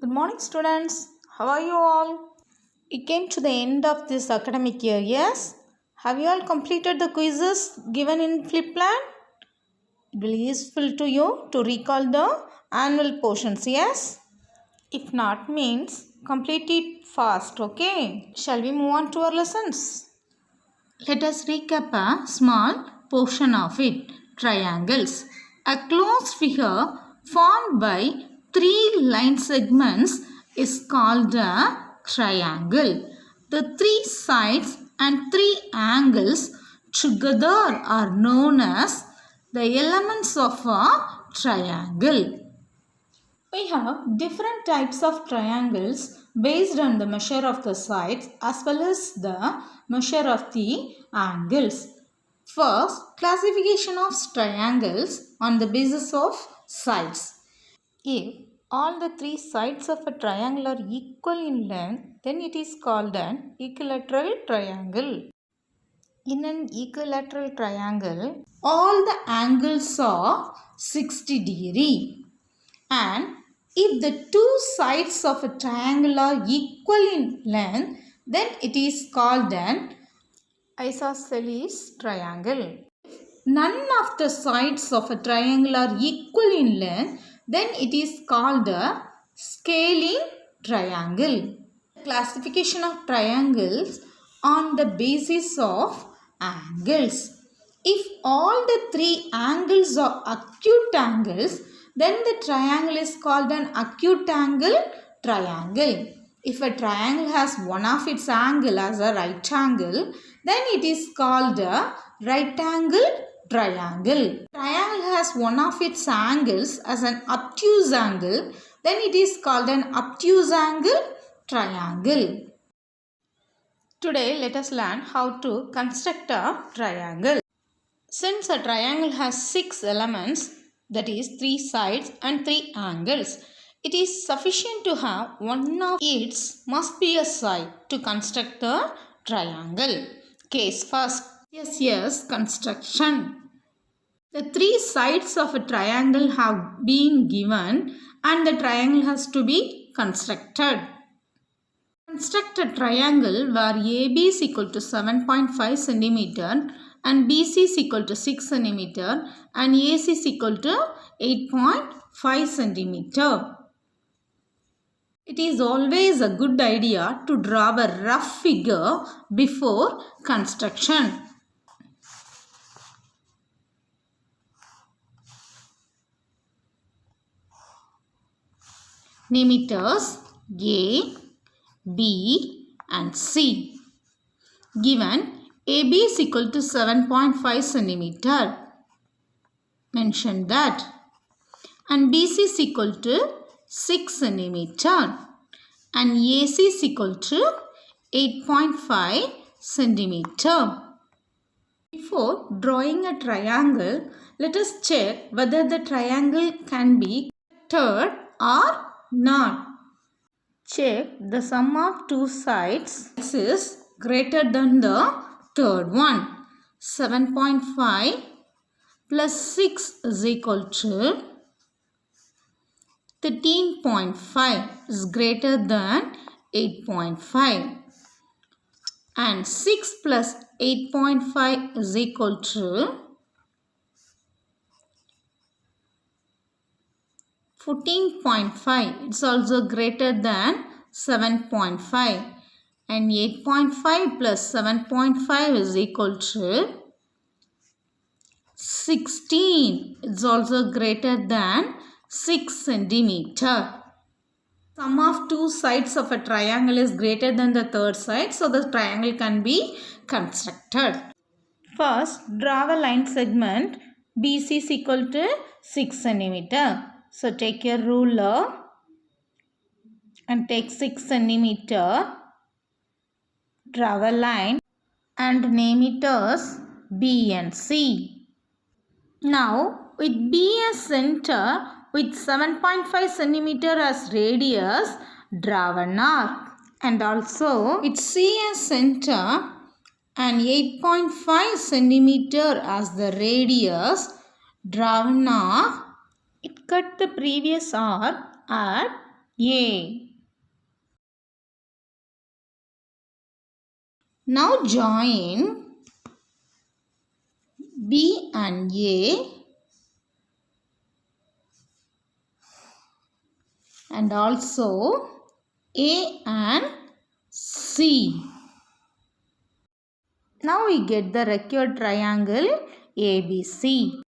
Good morning, students. How are you all? We came to the end of this academic year, yes? Have you all completed the quizzes given in flip plan? It will be useful to you to recall the annual portions, yes? If not, means complete it fast, okay? Shall we move on to our lessons? Let us recap a small portion of it. Triangles. A closed figure formed by three line segments is called a triangle. The three sides and three angles together are known as the elements of a triangle. We have different types of triangles based on the measure of the sides as well as the measure of the angles. First, classification of triangles on the basis of sides. If all the three sides of a triangle are equal in length, then it is called an equilateral triangle. In an equilateral triangle, all the angles are 60 degree. And if the two sides of a triangle are equal in length, then it is called an isosceles triangle. None of the sides of a triangle are equal in length, then it is called a scaling triangle. Classification of triangles on the basis of angles. If all the three angles are acute angles, then the triangle is called an acute angle triangle. If a triangle has one of its angle as a right angle, then it is called a right angle triangle. Triangle has one of its angles as an obtuse angle, then it is called an obtuse angle triangle. Today let us learn how to construct a triangle. Since a triangle has 6 elements, that is 3 sides and 3 angles, it is sufficient to have one of its must be a side to construct the triangle. Case first. Yes, construction. The 3 sides of a triangle have been given and the triangle has to be constructed. Construct a triangle where AB is equal to 7.5 cm and BC is equal to 6 cm and AC is equal to 8.5 cm. It is always a good idea to draw a rough figure before construction. Name it as A, B and C. Given AB is equal to 7.5 cm. Mention that. And BC is equal to 6 cm. And AC is equal to 8.5 cm. Before drawing a triangle, let us check whether the triangle can be connected or not. Check the sum of two sides is greater than the third one. 7.5 plus 6 is equal to 13.5 is greater than 8.5. And 6 plus 8.5 is equal to 14.5. It's also greater than 7.5. And 8.5 plus 7.5 is equal to 16. It's also greater than 6 centimeter. Sum of two sides of a triangle is greater than the third side, so the triangle can be constructed. First, draw a line segment BC is equal to 6 centimeter. So take your ruler and take 6 centimeter. Draw a line and name it as B and C. Now with B as center with 7.5 centimeter as radius, draw an arc. And also with C as center and 8.5 centimeter as the radius, draw an arc. It cut the previous arc at A. Now join B and A and also A and C. Now we get the required triangle ABC.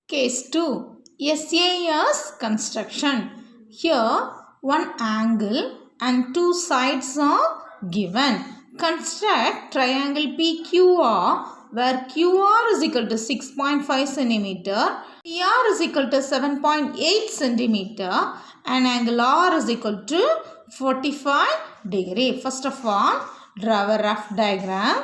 Case 2. SAS construction. Here one angle and two sides are given. Construct triangle PQR where QR is equal to 6.5 cm, PR is equal to 7.8 cm and angle R is equal to 45 degree. First of all, draw a rough diagram.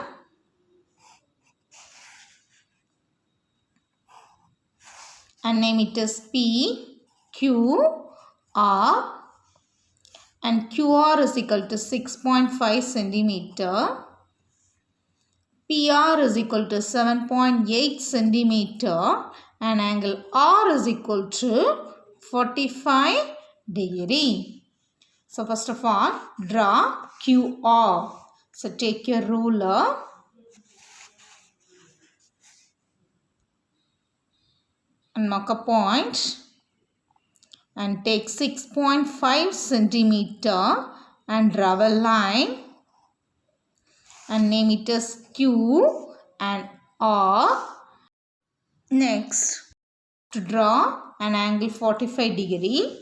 And name it as P, Q, R and QR is equal to 6.5 centimeter. PR is equal to 7.8 centimeter and angle R is equal to 45 degree. So first of all, draw QR. So take your ruler. And mark a point and take 6.5 centimeter and draw a line and name it as Q and R. Next, to draw an angle 45 degree,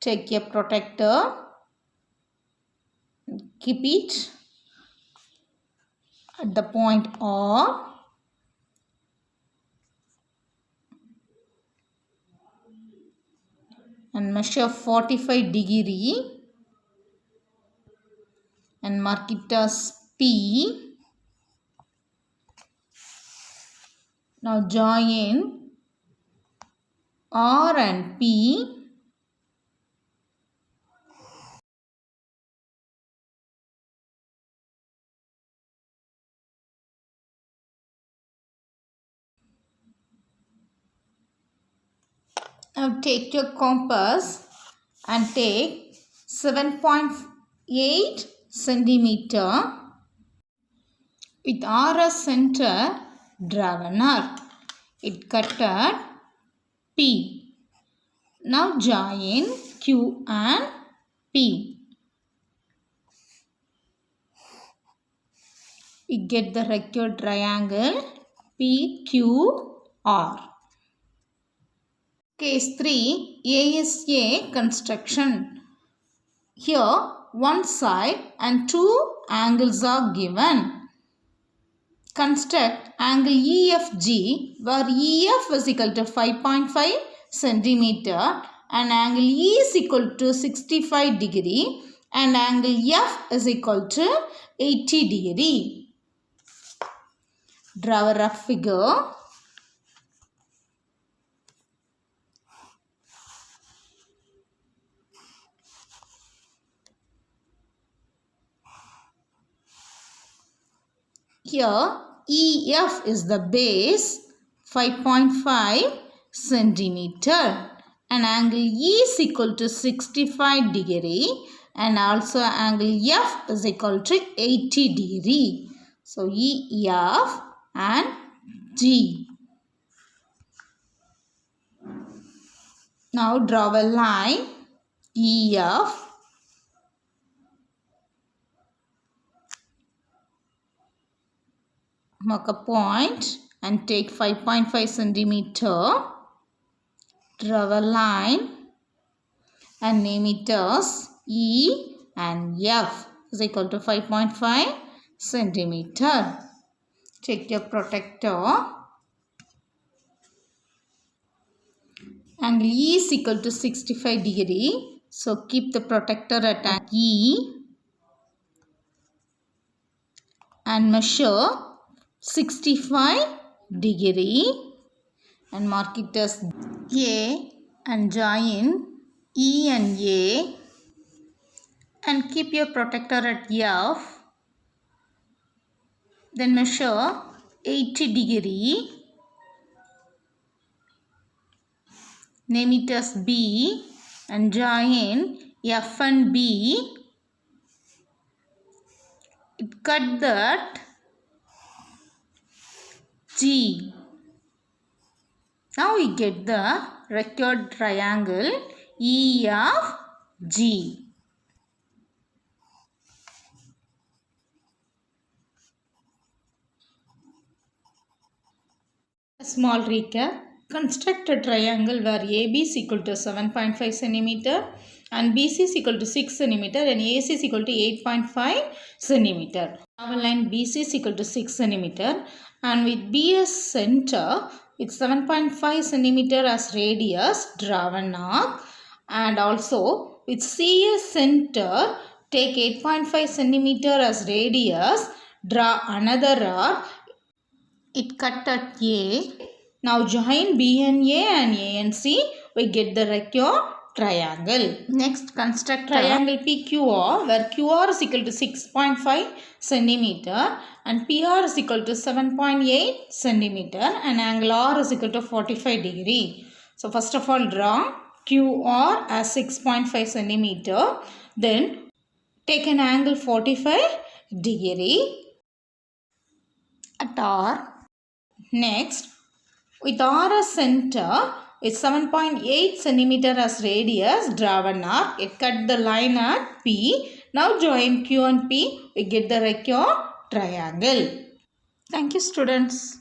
take a protractor, keep it at the point R. And measure 45 degree and mark it as P. Now join R and P. Now take your compass and take 7.8 centimeter. With R as center, draw an arc. It cut at P. Now join Q and P. We get the required triangle PQR. Case 3. ASA construction. Here one side and two angles are given. Construct angle EFG where EF is equal to 5.5 centimeter and angle E is equal to 65 degree and angle F is equal to 80 degree. Draw a rough figure. Here EF is the base 5.5 centimeter and angle E is equal to 65 degree and also angle F is equal to 80 degree. So EF and G. Now draw a line EF. Mark a point and take 5.5 centimeter. Draw a line and name it as E and F is equal to 5.5 centimeter. Take your protractor. Angle E is equal to 65 degree. So keep the protractor at angle E and measure 65 degree and mark it as A and join E and A and keep your protractor at F. Then measure 80 degree. Name it as B and join F and B. It cut that G. Now we get the required triangle EFG. A small recap. Construct a triangle where AB is equal to 7.5 cm and BC is equal to 6 cm and AC is equal to 8.5 cm. Our line BC is equal to 6 cm and with B as center with 7.5 cm as radius, draw an arc, and also with C as center take 8.5 cm as radius, draw another arc. It cut at A. Now join B and A and C. We get the required triangle. Next, construct triangle PQR where QR is equal to 6.5 cm and PR is equal to 7.8 cm and angle R is equal to 45 degree. So first of all draw QR as 6.5 cm. Then take an angle 45 degree at R. Next, with R as center, with 7.8 cm as radius, draw an arc. It cut the line at P. Now join Q and P. We get the required triangle. Thank you, students.